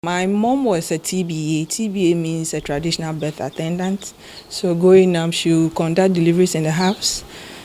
My mom was a TBA. TBA means a traditional birth attendant. So growing up, she'll conduct deliveries in the house.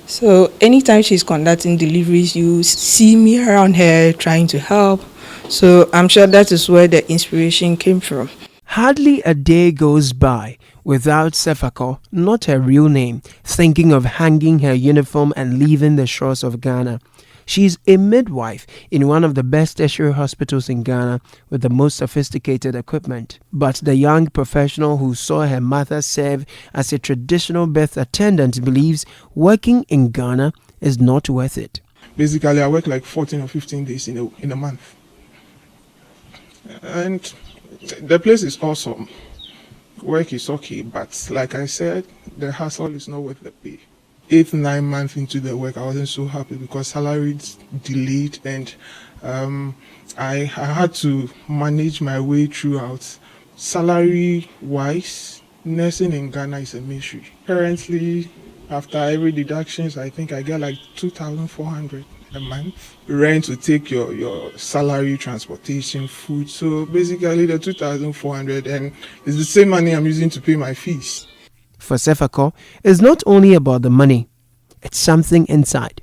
So anytime she's conducting deliveries, you see me around her trying to help. So I'm sure that is where the inspiration came from. Hardly a day goes by without Sefako, not her real name, thinking of hanging her uniform and leaving the shores of Ghana. She's a midwife in one of the best tertiary hospitals in Ghana with the most sophisticated equipment. But the young professional who saw her mother serve as a traditional birth attendant believes working in Ghana is not worth it. Basically, I work like 14 or 15 days in a month. And the place is awesome. Work is okay, but like I said, the hassle is not worth the pay. 8, 9 months into the work, I wasn't so happy because salary delayed, and I had to manage my way throughout. Salary wise, nursing in Ghana is a mystery. Currently, after every deductions, I think I get like 2,400 a month. Rent to take your salary, transportation, food. So basically the 2,400, and it's the same money I'm using to pay my fees. For Sefako, it's not only about the money, it's something inside.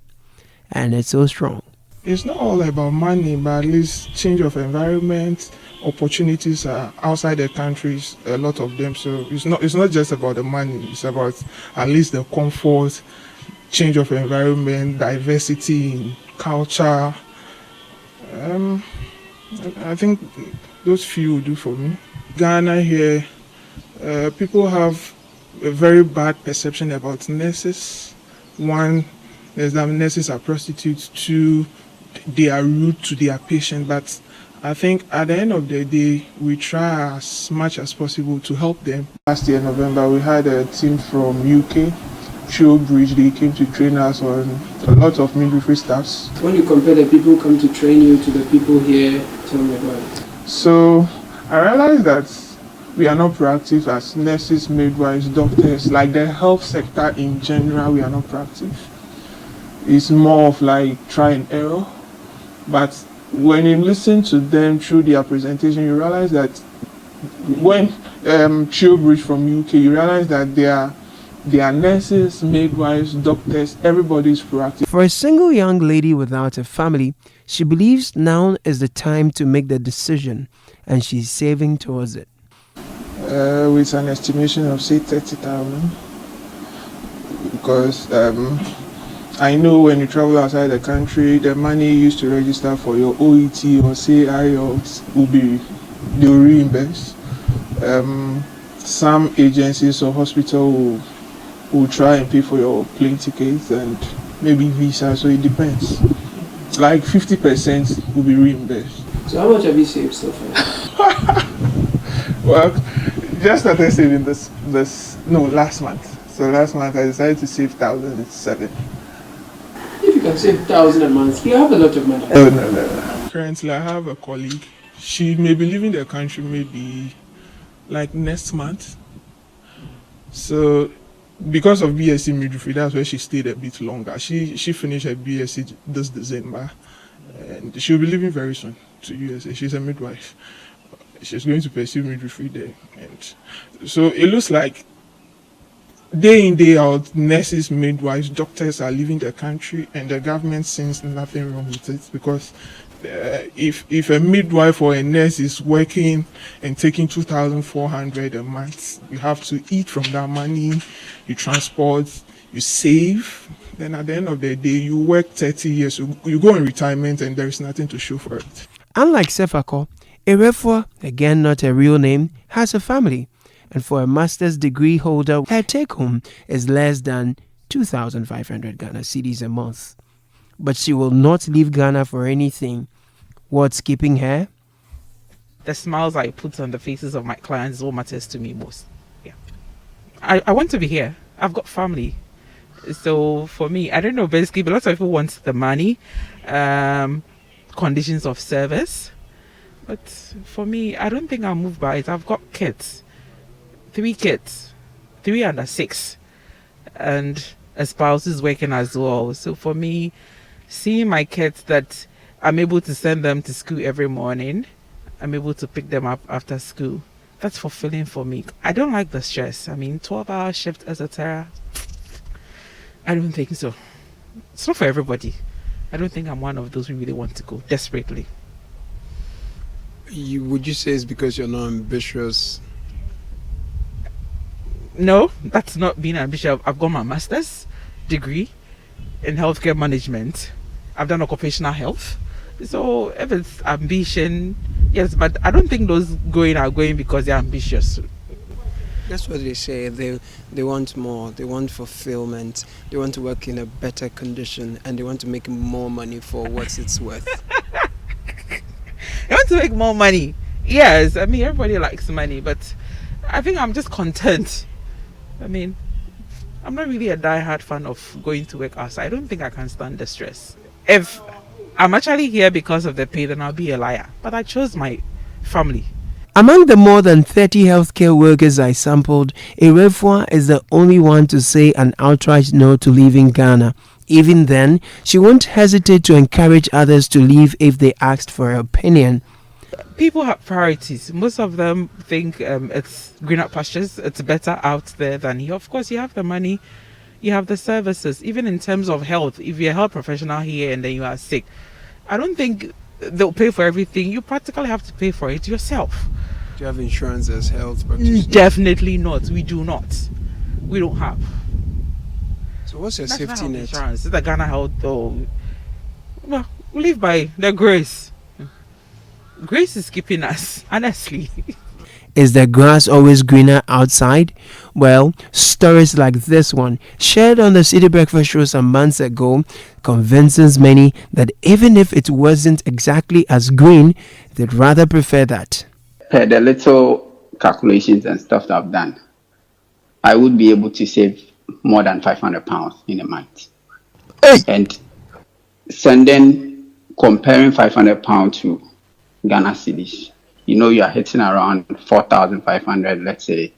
And it's so strong. It's not all about money, but at least change of environment, opportunities are outside the countries, a lot of them. So it's not just about the money, it's about at least the comfort, change of environment, diversity in culture. I think those few will do for me. Ghana here, people have a very bad perception about nurses. One, is that nurses are prostitutes. Two, they are rude to their patient. But I think at the end of the day, we try as much as possible to help them. Last year, November, we had a team from UK, Bridge. They came to train us on a lot of midwifery staffs. When you compare the people who come to train you to the people here, tell me about it. So I realized that we are not proactive as nurses, midwives, doctors, like the health sector in general, we are not proactive. It's more of like try and error. But when you listen to them through their presentation, you realize that when Bridge from UK, you realize that they are nurses, midwives, doctors, everybody is proactive. For a single young lady without a family, she believes now is the time to make the decision, and she's saving towards it. With an estimation of say 30,000, because I know when you travel outside the country, the money you used to register for your OET or say IELTS they'll reimburse. Some agencies or hospital will try and pay for your plane tickets and maybe visa, so it depends. Like 50% will be reimbursed. So how much have you saved so far? Well, just started saving last month. So last month I decided to save 1,007. If you can save 1,000 a month, you have a lot of money. Oh, no. Currently, I have a colleague. She may be leaving the country maybe like next month. So because of BSc midwifery, that's where she stayed a bit longer. She finished her BSc this December, and she'll be leaving very soon to USA. She's a midwife. She's going to pursue midwifery there, and so it looks like day in, day out, nurses, midwives, doctors are leaving the country, and the government sees nothing wrong with it, because if a midwife or a nurse is working and taking 2,400 a month, you have to eat from that money, you transport, you save. Then at the end of the day, you work 30 years, you go in retirement, and there is nothing to show for it. Unlike Sefako, Erefua, again not a real name, has a family. And for a master's degree holder, her take-home is less than 2,500 Ghana cedis a month. But she will not leave Ghana for anything. What's keeping her? The smiles I put on the faces of my clients is what matters to me most. Yeah, I want to be here. I've got family. So for me, I don't know, basically, but lots of people want the money, conditions of service. But for me, I don't think I'll move by it. I've got kids. 3 kids, 3 under 6, and a spouse is working as well. So for me, seeing my kids that I'm able to send them to school every morning, I'm able to pick them up after school. That's fulfilling for me. I don't like the stress. I mean, 12-hour shift, etc. I don't think so. It's not for everybody. I don't think I'm one of those who really want to go desperately. Would you say it's because you're not ambitious? No, that's not being ambitious. I've got my master's degree in healthcare management. I've done occupational health. So if it's ambition, yes, but I don't think those going are going because they're ambitious. That's what they say. They want more. They want fulfillment. They want to work in a better condition, and they want to make more money for what it's worth. I want to make more money. Yes, I mean, everybody likes money, but I think I'm just content. I mean, I'm not really a die-hard fan of going to work outside. I don't think I can stand the stress. If I'm actually here because of the pay, then I'll be a liar. But I chose my family. Among the more than 30 healthcare workers I sampled, Erefua is the only one to say an outright no to leaving Ghana. Even then, she won't hesitate to encourage others to leave if they asked for her opinion. People have priorities. Most of them think it's greener pastures. It's better out there than here. Of course, you have the money, you have the services. Even in terms of health, if you're a health professional here and then you are sick, I don't think they'll pay for everything. You practically have to pay for it yourself. Do you have insurance as health practitioner? Definitely not. We do not. We don't have. So what's your National safety health net? insurance. It's the Ghana Health, though. Well, we live by the grace. Grace is keeping us, honestly. Is the grass always greener outside? Well, stories like this one, shared on the Citi Breakfast Show some months ago, convinces many that even if it wasn't exactly as green, they'd rather prefer that. Per the little calculations and stuff that I've done, I would be able to save more than £500 in a month. Hey! And comparing £500 to Ghana cedis, you are hitting around 4,500, let's say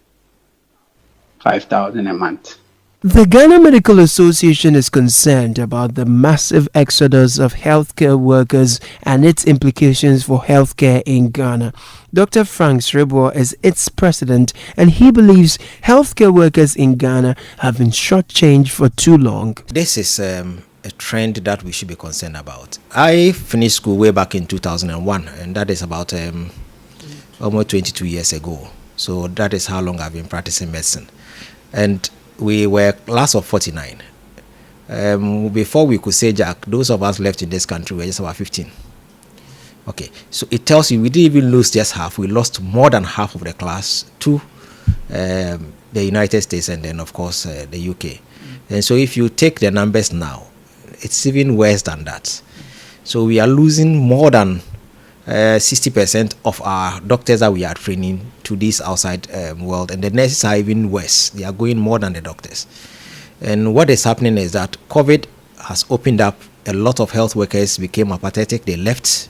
5,000 a month. The Ghana Medical Association is concerned about the massive exodus of healthcare workers and its implications for healthcare in Ghana. Dr. Frank Srebo is its president, and he believes healthcare workers in Ghana have been shortchanged for too long. This is a trend that we should be concerned about. I finished school way back in 2001, and that is about almost 22 years ago. So that is how long I've been practicing medicine. And we were class of 49. Before we could say Jack, those of us left in this country were just about 15. Okay, so it tells you we didn't even lose just half. We lost more than half of the class to the United States and then, of course, the UK. And so if you take the numbers now, it's even worse than that. So we are losing more than 60% of our doctors that we are training to this outside world, and the nurses are even worse. They are going more than the doctors. And what is happening is that COVID has opened up. A lot of health workers became apathetic. They left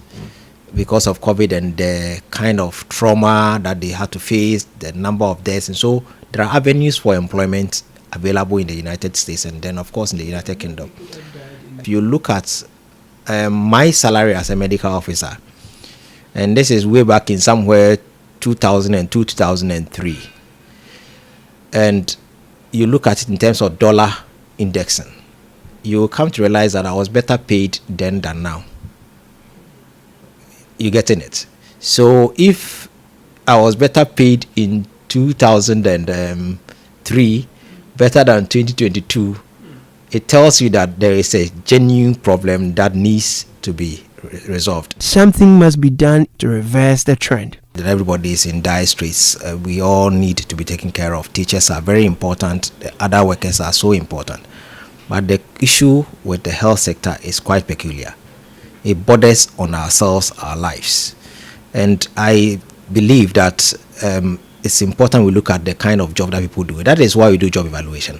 because of COVID and the kind of trauma that they had to face, the number of deaths. And so there are avenues for employment available in the United States and then, of course, in the United Kingdom. If you look at my salary as a medical officer, and this is way back in somewhere 2002, 2003. And you look at it in terms of dollar indexing, you will come to realize that I was better paid then than now. You getting it? So if I was better paid in 2003, better than 2022, it tells you that there is a genuine problem that needs to be resolved. Something must be done to reverse the trend. That everybody is in dire straits. We all need to be taken care of. Teachers are very important. The other workers are so important. But the issue with the health sector is quite peculiar. It borders on ourselves, our lives. And I believe that it's important we look at the kind of job that people do. That is why we do job evaluation,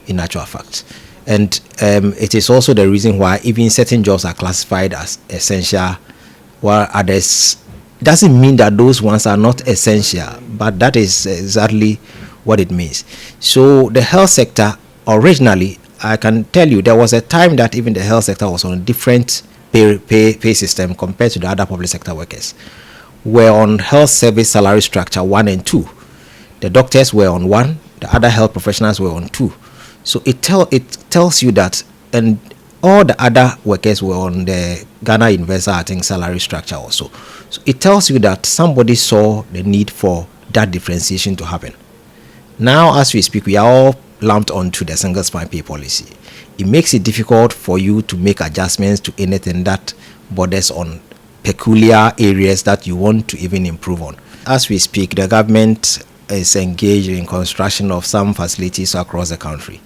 in actual fact. And it is also the reason why even certain jobs are classified as essential, while others, doesn't mean that those ones are not essential, but that is exactly what it means. So the health sector, originally, I can tell you, there was a time that even the health sector was on a different pay system compared to the other public sector workers. were on health service salary structure 1 and 2. The doctors were on 1, the other health professionals were on 2. So it tells you that, and all the other workers were on the Ghana Universal, I think, salary structure also. So it tells you that somebody saw the need for that differentiation to happen. Now, as we speak, we are all lumped onto the single spine pay policy. It makes it difficult for you to make adjustments to anything that borders on peculiar areas that you want to even improve on. As we speak, the government is engaged in construction of some facilities across the country.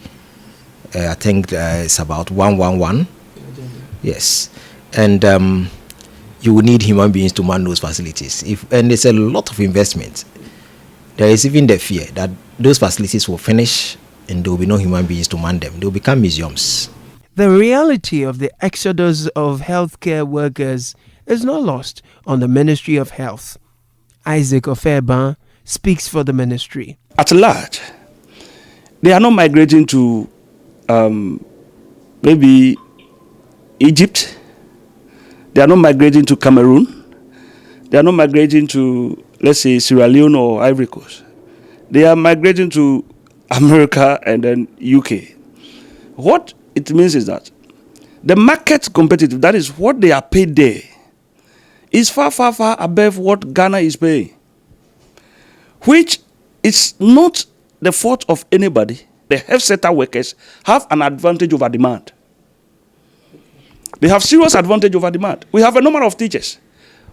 I think it's about 111. Yes. And you will need human beings to man those facilities. And there's a lot of investment. There is even the fear that those facilities will finish and there will be no human beings to man them. They will become museums. The reality of the exodus of healthcare workers is not lost on the Ministry of Health. Isaac Ofeban speaks for the ministry. At large, they are not migrating to maybe Egypt. They are not migrating to Cameroon. They are not migrating to, let's say, Sierra Leone or Ivory Coast. They are migrating to America and then UK. What it means is that the market competitive, that is what they are paid there, is far, far, far above what Ghana is paying, which is not the fault of anybody. The health sector workers have an advantage over demand. They have serious advantage over demand. We have a number of teachers.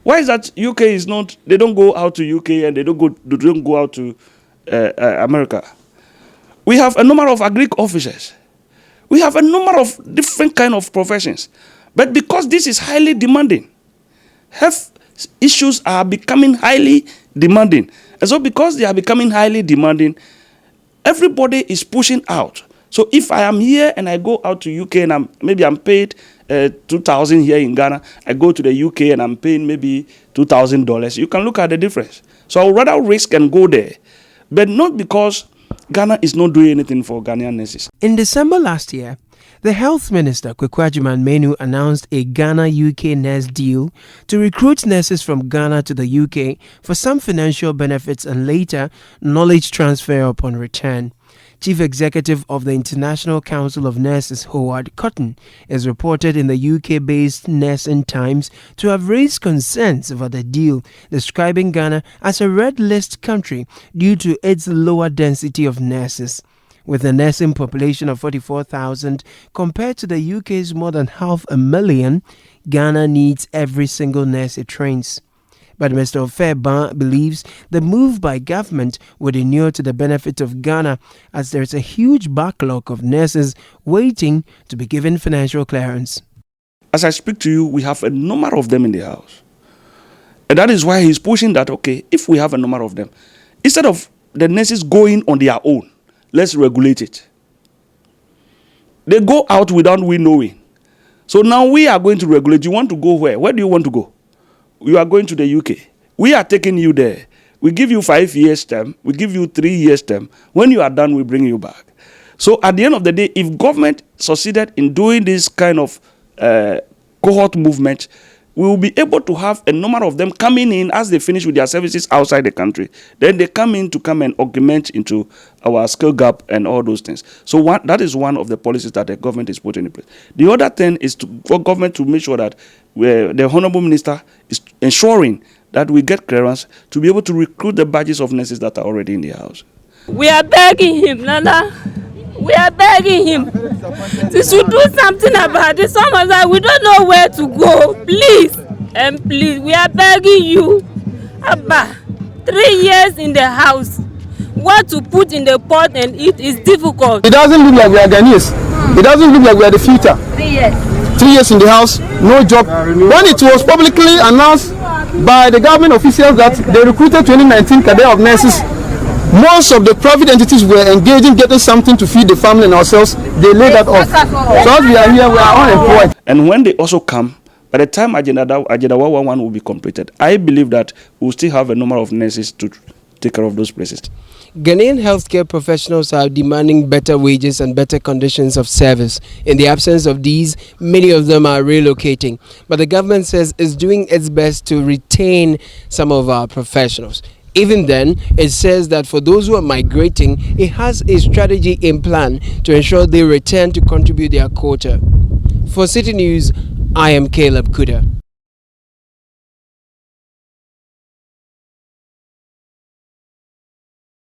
Why is that UK is not, they don't go out to UK and they don't go out to America? We have a number of agric officers. We have a number of different kind of professions. But because this is highly demanding, health issues are becoming highly demanding. And so because they are becoming highly demanding, everybody is pushing out. So if I am here and I go out to UK and maybe I'm paid $2,000 here in Ghana, I go to the UK and I'm paying maybe $2,000, you can look at the difference. So I would rather risk and go there, but not because Ghana is not doing anything for Ghanaian nurses. In December last year, the Health Minister, Kwekwajuman Menu, announced a Ghana-UK nurse deal to recruit nurses from Ghana to the UK for some financial benefits and later knowledge transfer upon return. Chief Executive of the International Council of Nurses, Howard Cotton, is reported in the UK-based Nursing Times to have raised concerns over the deal, describing Ghana as a red list country due to its lower density of nurses. With a nursing population of 44,000 compared to the UK's more than 500,000, Ghana needs every single nurse it trains. But Mr. Ofeban believes the move by government would inure to the benefit of Ghana, as there is a huge backlog of nurses waiting to be given financial clearance. As I speak to you, we have a number of them in the house. And that is why he's pushing that, okay, if we have a number of them, instead of the nurses going on their own, let's regulate it. They go out without we knowing. So now we are going to regulate. You want to go where? Where do you want to go? You are going to the UK. We are taking you there. We give you 5 years term. We give you 3 years term. When you are done, we bring you back. So at the end of the day, if government succeeded in doing this kind of cohort movement, we will be able to have a number of them coming in as they finish with their services outside the country. Then they come in to come and augment into our skill gap and all those things. So that is one of the policies that the government is putting in place. The other thing is for government to make sure that the Honorable Minister is ensuring that we get clearance to be able to recruit the batches of nurses that are already in the house. We are begging him, Nana. We are begging him to should do something about this. Some of us, we don't know where to go. Please, and please, we are begging you. Abba, 3 years in the house. What to put in the pot and eat is difficult. It doesn't look like we are Ghanaians. It doesn't look like we are the future. 3 years. 3 years in the house, no job. When it was publicly announced by the government officials that they recruited 2019 cadre of nurses, most of the private entities were engaging, getting something to feed the family and ourselves. They laid that off. So as we are here, we are unemployed. And when they also come, by the time Agenda 111 will be completed, I believe that we'll still have a number of nurses to take care of those places. Ghanaian healthcare professionals are demanding better wages and better conditions of service. In the absence of these, many of them are relocating. But the government says it's doing its best to retain some of our professionals. Even then, it says that for those who are migrating, it has a strategy in plan to ensure they return to contribute their quota. For Citi News, I am Caleb Kuda.